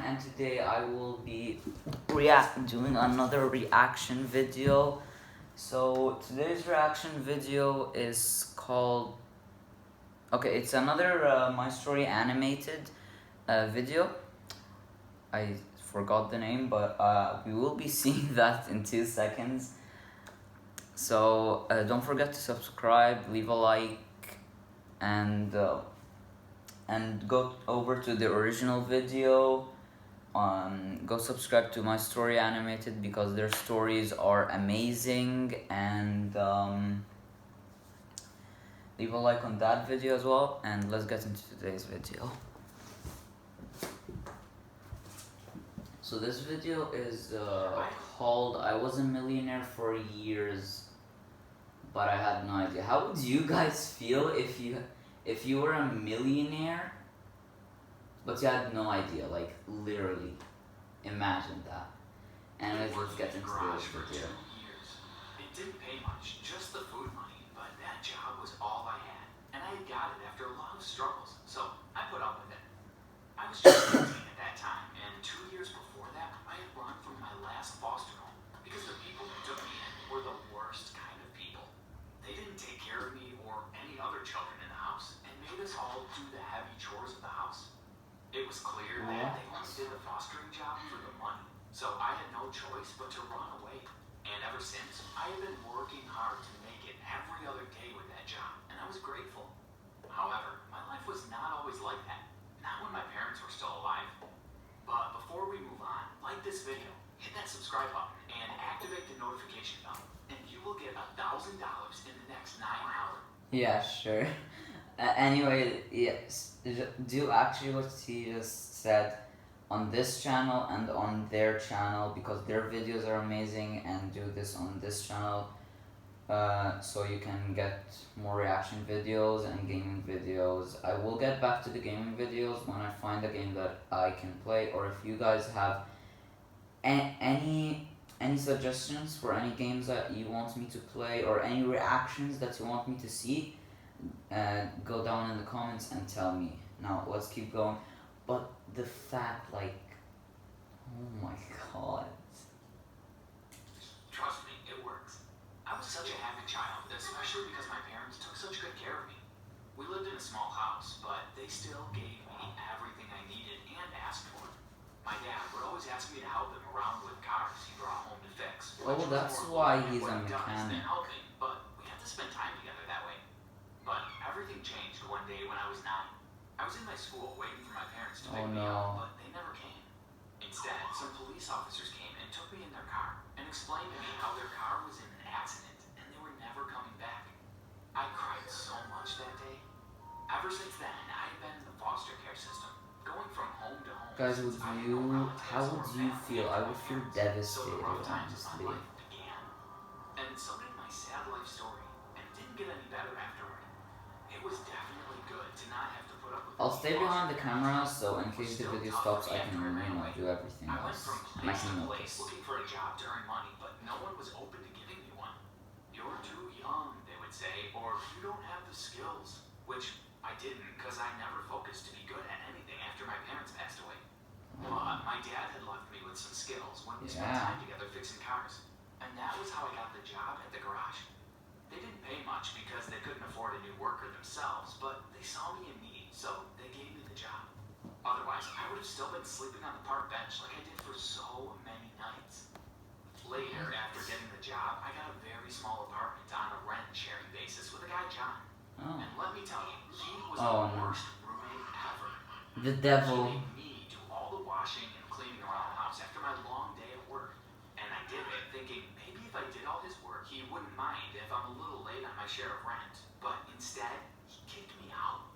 and today I will be doing another reaction video. So today's reaction video is called, it's another My Story animated video. I forgot the name, but we will be seeing that in 2 seconds. So don't forget to subscribe, leave a like, and go over to the original video. Go subscribe to My Story Animated because their stories are amazing, and leave a like on that video as well. And let's get into today's video. So this video is called "I Was a Millionaire for Years, but I had no idea." How would you guys feel if you were a millionaire but you had no idea? Like, literally, imagine that. Anyways, let's get into this video. It didn't pay much, just the food money, but that job was all I had, and I had got it after a lot of struggles, so I put up with it. I was just 18 at that time, and 2 years before that, I had run from my last foster home because the people who took me in were the worst kind of people. They didn't take care of me or any other children in the house, and made us all do the heavy chores of the house. It was clear that they only did the fostering job for the money, so I had no choice but to run away. And ever since, I have been working hard to make it every other day with that job, and I was grateful. However, my life was not always like that, not when my parents were still alive. But before we move on, like this video, hit that subscribe button, and activate the notification bell, and you will get $1,000 in the next 9 hours. Yeah, sure. Anyway, yes, do actually what he just said on this channel and on their channel, because their videos are amazing, and do this on this channel so you can get more reaction videos and gaming videos. I will get back to the gaming videos when I find a game that I can play, or if you guys have any suggestions for any games that you want me to play, or any reactions that you want me to see, go down in the comments and tell me. Now let's keep going. But the fact, like, oh my god. Trust me, it works. I was such a happy child, especially because my parents took such good care of me. We lived in a small house, but they still gave me everything I needed and asked for. My dad would always ask me to help him around with cars he brought home to fix. Oh, that's why he's a mechanic. Helping, but we had to spend time together that way. But everything changed one day when I was 9. I was in my school waiting for my parents to pick me up, but they never came. Instead, some police officers came and took me in their car and explained to me how their car was in an accident and they were never coming back. I cried so much that day. Ever since then, I've been in the foster care system, going from home to home. Guys, how would you feel? I would feel devastated, honestly. And so did my sad life story, and it didn't get any better afterward. It was definitely good to not have to put up with. I'll stay behind the camera, so in case the video stops, I can, do everything else. And I can notice. Looking for a job to earn money, but no one was open to giving me one. You're too young, they would say, or you don't have the skills, which I didn't, because I never focused to be good at anything after my parents passed away. But my dad had left me with some skills when we spent time together fixing cars. And that was how I got the job at the garage. They didn't pay much because they couldn't afford a new worker themselves, but they saw me in need, so they gave me the job. Otherwise, I would have still been sleeping on the park bench like I did for so many nights. Later, after getting the job, I got a very small apartment on a rent-sharing basis with a guy, John. And let me tell you, he was the worst roommate ever. The devil. He made me do all the washing and cleaning around the house after my long day at work. And I did it thinking maybe if I did all his work, he wouldn't mind if I'm a little late on my share of rent. But instead, he kicked me out.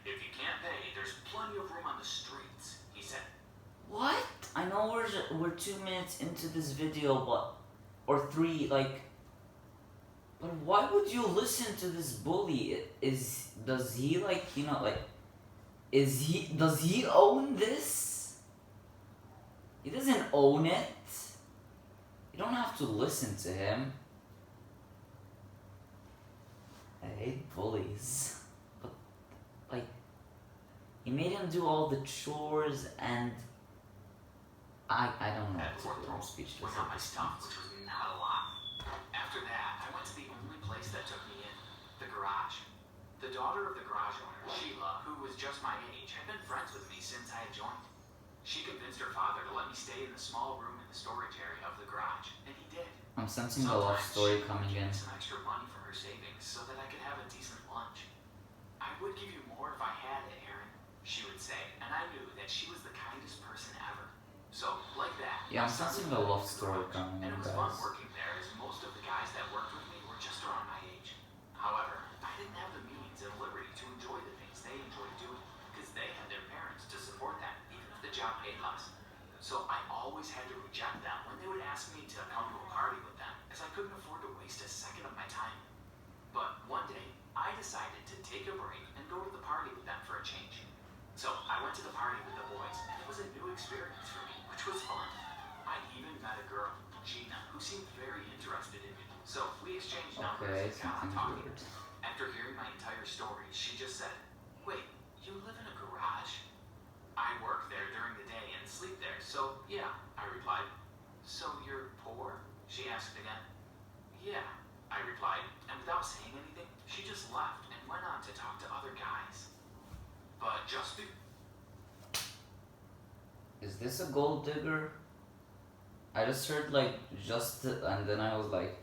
If you can't pay, there's plenty of room on the streets, he said. What? I know we're 2 minutes into this video, or 3, like, but why would you listen to this bully? Does he own this? He doesn't own it. You don't have to listen to him. I hate bullies. But, like, he made him do all the chores, and I don't know At what to fourth do. I'm roll, speechless went out at my this stuff, point. which was not a lot. After that, I went to the only place that took me in, the garage. The daughter of the garage owner, Sheila, who was just my age, had been friends with me since I had joined. She convinced her father to let me stay in the small room in the storage area of the garage, and he did. I'm sensing the love Sometimes story she would coming give in. me some extra money from her savings so that I could have a decent lunch. I would give you more if I had it, Aaron, she would say, and I knew that she was the kindest person ever. So, like that, Yeah, I I'm started sensing the working love in the story garage, coming and in, it was fun guys. working there as most of the guys that worked with me were just around my age. However, I didn't have the means and liberty to enjoy the things they enjoyed doing because they had their parents to support them, even if the job paid less. So I always had to reject them when they would ask me to come to a party with them, as I couldn't afford to waste a second of my time. But one day, I decided to take a break and go to the party with them for a change. So I went to the party with the boys, and it was a new experience for me, which was fun. I even met a girl, Gina, who seemed very interested in me. So we exchanged numbers Okay, and got on something's talking. weird. After hearing my entire story, she just said, "Wait, you live in a garage?" "I work there during the day and sleep there, so yeah," I replied. "So you're poor?" she asked again. "Yeah," I replied, and without saying anything, she just left and went on to talk to other guys. But just be- Is this a gold digger? I just heard like and then I was like,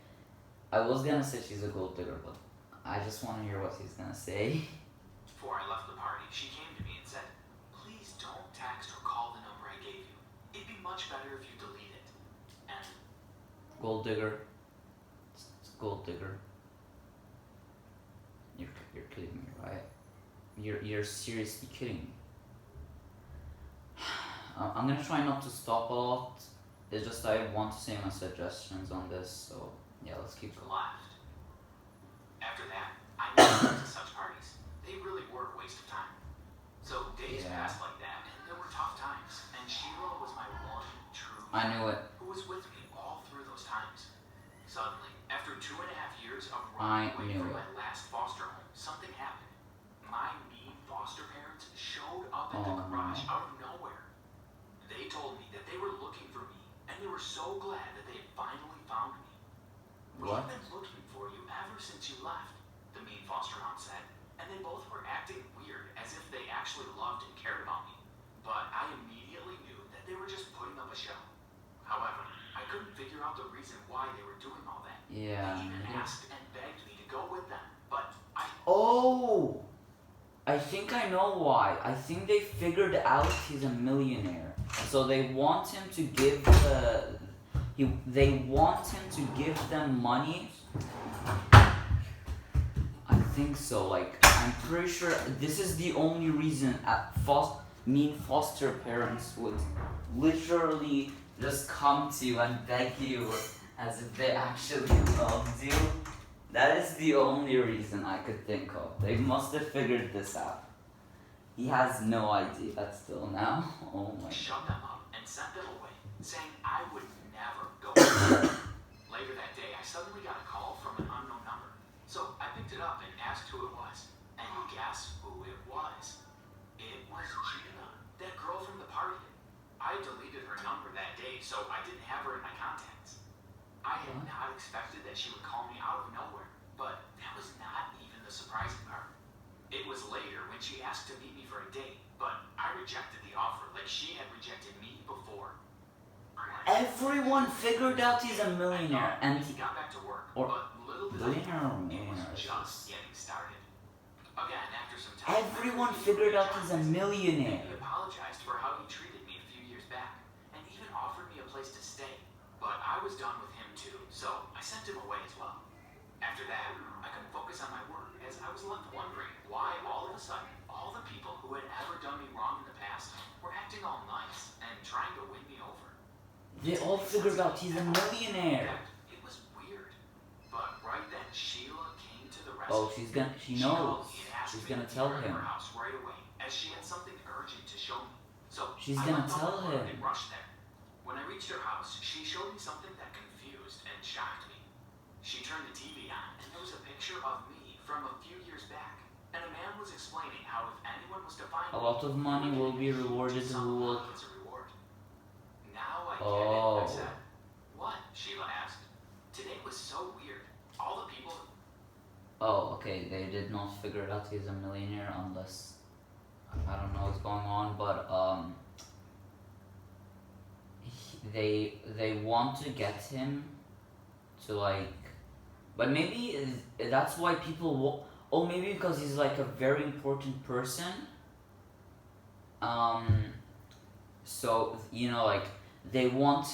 I was gonna say she's a gold digger, but I just want to hear what he's gonna say. Before I left the party, she came to me and said, "Please don't text or call the number I gave you. It'd be much better if you delete it." And Gold digger. It's gold digger. You're kidding me, right? You're seriously kidding me. I'm gonna try not to stop a lot. It's just I want to say my suggestions on this, so yeah, let's keep going. left. After that, I never went to such parties. They really were a waste of time. So days Yeah. passed like that, and there were tough times. And Sheila was my one true I knew it. who was with me all through those times. Suddenly, after 2.5 years of I running away knew from it. my last foster home, something happened. My mean foster parents showed up at the Oh, garage no. out of nowhere. They told me that they were looking for me, and they were so glad that they had finally found me. What? "We've been looking for you ever since you left," the mean foster mom said, and they both were acting weird, as if they actually loved and cared about me. But I immediately knew that they were just putting up a show. However, I couldn't figure out the reason why they were doing all that. Yeah. They even asked and begged me to go with them, but I Oh! I think I know why. I think they figured out he's a millionaire. So they want him to give they want him to give them money. I think so. Like, I'm pretty sure this is the only reason mean foster parents would literally just come to you and beg you as if they actually loved you. That is the only reason I could think of. They must have figured this out. He has no idea still now. Oh my god. shoved them up and sent them away, saying I would never go with them. Later that day, I suddenly got a call from an unknown number. So I picked it up and asked who it was. And guess who it was? It was Gina, that girl from the party. I deleted her number that day, so I didn't have her in my contacts. I had What? not expected that she would call me out of nowhere, but that was not even the surprising part. It was later when she asked to meet me for a date, but I rejected the offer like she had rejected me before. Everyone figured out he's a millionaire, and he got back to work, or but little did I billionaire or know, it was millionaire is just this? getting started. Again, after some time, Everyone figured out he's a millionaire. He apologized for how he treated me a few years back, and even offered me a place to stay. But I was done with him too, so I sent him away as well. After that, I couldn't focus on my work, as I was left wondering why all of a sudden, all the people who had ever done me wrong in the past were acting all nice and trying to win me over. They all figured out he's a millionaire. It was weird. But right then, Sheila came to the rescue. Oh, she knows. called me and asked She's me gonna to tell meet her him. at her house right away, as she had something urgent to show me. So She's I gonna left all tell my work him. and rushed there. When I reached her house, she showed me something that confused and shocked me. She turned the TV on, and there was a picture of me from a few years back. And a man was explaining how if anyone was to find A lot of money will be rewarded who will. as a reward. Now I get it, I Oh. said. What? Sheila asked. Today was so weird. All the people. Oh, okay. They did not figure out he's a millionaire unless I don't know what's going on, but they want to get him to like, but maybe that's why people oh, maybe because he's like a very important person. Um, so like they want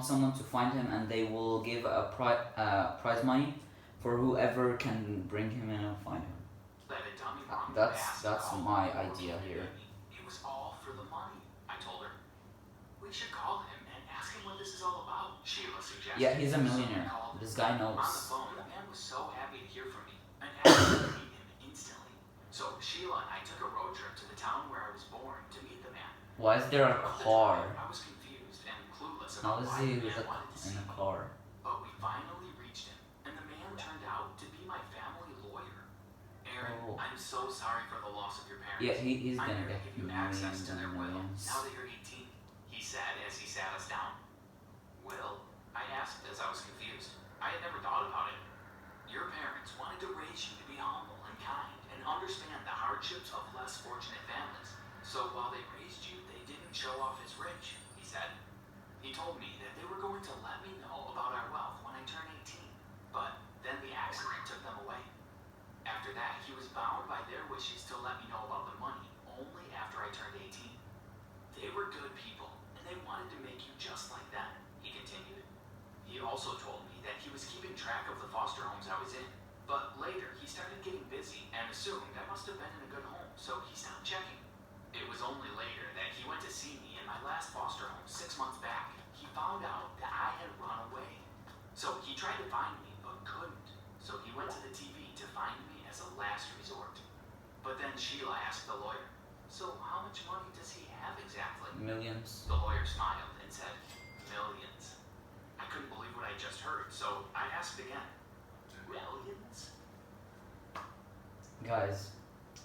someone to find him, and they will give a prize money for whoever can bring him in and find him. Let a dummy run That's past and that's call my him or idea here. me. It was all for the money, I told her. We should call him and ask him what this is all about, Sheila suggested. Yeah, he's a So we millionaire. called This him. guy On the knows. phone, the man was so happy to hear from me and asked me to meet him instantly. So Sheila and I took a road trip to the town where I was born to meet the man. Why is there a Throughout the car? drive, I was confused and clueless How about is why he the with man wanted to see in a me. car? But we finally reached him, and the man turned out to be my family lawyer. Aaron, Oh. I'm so sorry for the loss of your parents. Yeah, he's I'm gonna here get to give you millions access to and their will millions. now that you're 18, he said as he sat us down. Will? I asked as I was confused. I had never thought about it. Your parents wanted to raise you to be humble and kind and understand the hardships of less fortunate families. So while they raised you, they didn't show off as rich, he said. He told me that they were going to let me know about our wealth when I turned 18, but then the accident took them away. After that, he was bound by their wishes to let me know about the money only after I turned 18. They were good people, and they wanted to make you just like them, he continued. He also told me that he was keeping track of the foster homes I was in, but later he started getting busy and assumed I must have been in a good home, so he stopped checking. It was only later that he went to see me in my last foster home 6 months back. He found out that I had run away. So he tried to find me, but couldn't. So he went to the TV to find me as a last resort. But then Sheila asked the lawyer, so how much money does he have exactly? Millions. The lawyer smiled and said, millions. I couldn't believe what I just heard, so I asked again, millions? Guys,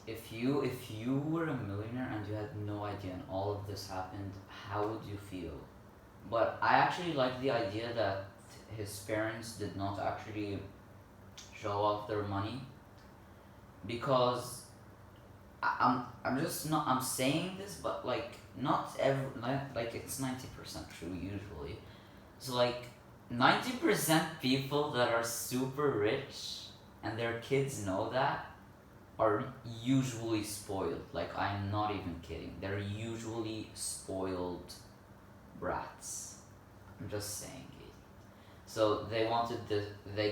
if you were a millionaire and you had no idea and all of this happened, how would you feel? But I actually like the idea that his parents did not actually show off their money, because I'm just not I'm saying this, but like not every like it's 90% true usually. So like 90% people that are super rich and their kids know that are usually spoiled. Like, I'm not even kidding. They're usually spoiled brats. I'm just saying it. So they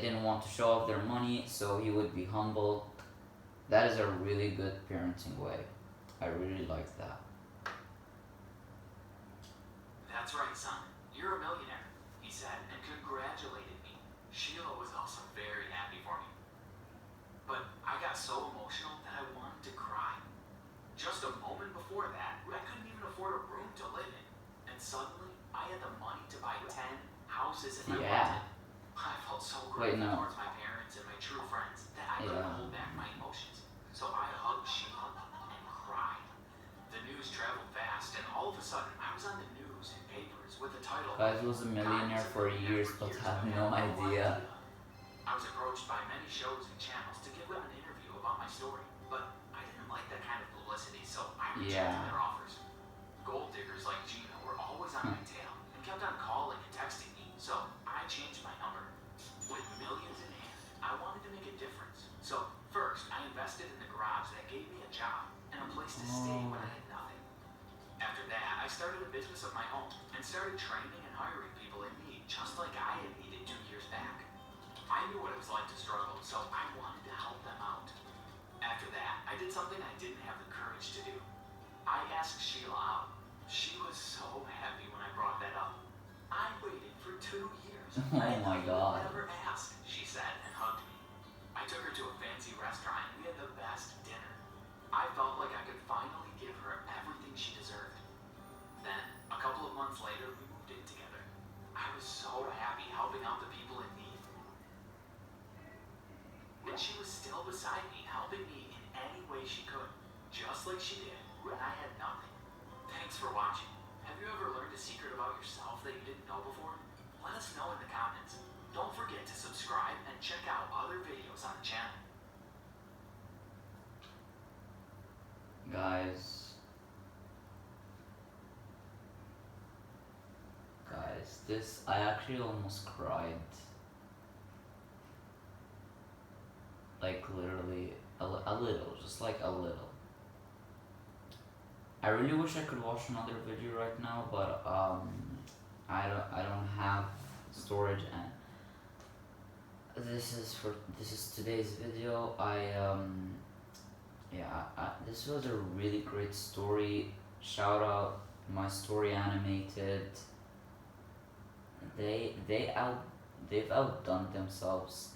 didn't want to show off their money, so he would be humble. That is a really good parenting way. I really like that. That's right, son. You're a millionaire, he said, and congratulated me. Sheila was also very happy for me. But I got so emotional that I wanted to cry. Just a moment before that, I couldn't even afford a room to live in. And suddenly, I had the money to buy 10 houses if I Yeah. wanted. I felt so Wait, grateful no. towards my parents and my true friends that I couldn't Yeah. hold back my emotions. So I hugged Sheila and cried. The news traveled fast, and all of a sudden, I was on the news and papers with the title, Guys was a millionaire for years but had no idea. I was approached by many shows and channels to give them an interview about my story, but I didn't like that kind of publicity, so I rejected Yeah. their offers. Gold diggers like Gina were always on my tail and kept on calling and texting me, so I changed my number. With millions in hand, I wanted to make a difference. So first, I invested in the garage that gave me a job and a place to stay when I had nothing. After that, I started a business of my own and started training and hiring people in need, just like I had needed 2 years back. I knew what it was like to struggle, so I wanted to help them out. After that, I did something I didn't have the courage to do. I asked Sheila out. She was so happy when I brought that up. I waited for 2 years. Oh my God. I never asked, she said and hugged me. I took her to a fancy restaurant and we had the best dinner. I felt like I could finally give her everything she deserved. Then, a couple of months later, we moved in together. I was so happy helping out the people in need. And she was still beside me, helping me in any way she could, just like she did when I had nothing. Thanks for watching. Have you ever learned a secret about yourself that you didn't know before? Let us know in the comments. Don't forget to subscribe and check out other videos on the channel. Guys, this, I actually almost cried. Like literally a little, just like a little. I really wish I could watch another video right now, but I don't have storage, and this is today's video. This was a really great story. Shout out My Story Animated. They've outdone themselves.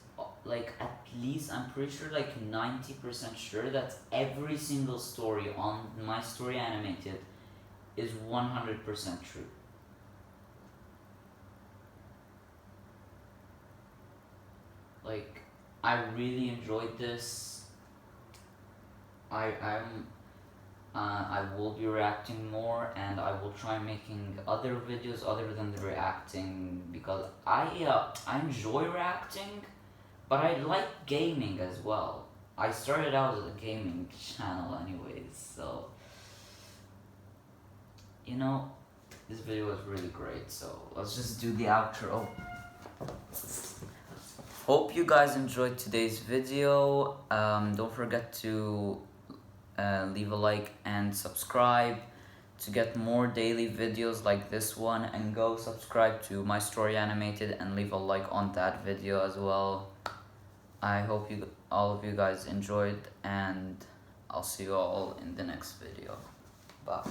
Like, at least I'm pretty sure, like 90% sure that every single story on My Story Animated is 100% true. Like, I really enjoyed this. I will be reacting more, and I will try making other videos other than the reacting, because I enjoy reacting, but I like gaming as well. I started out as a gaming channel anyways, so you know, this video was really great, so let's just do the outro. Hope you guys enjoyed today's video. Don't forget to leave a like and subscribe to get more daily videos like this one, and go subscribe to My Story Animated and leave a like on that video as well. I hope all of you guys enjoyed, and I'll see you all in the next video. Bye.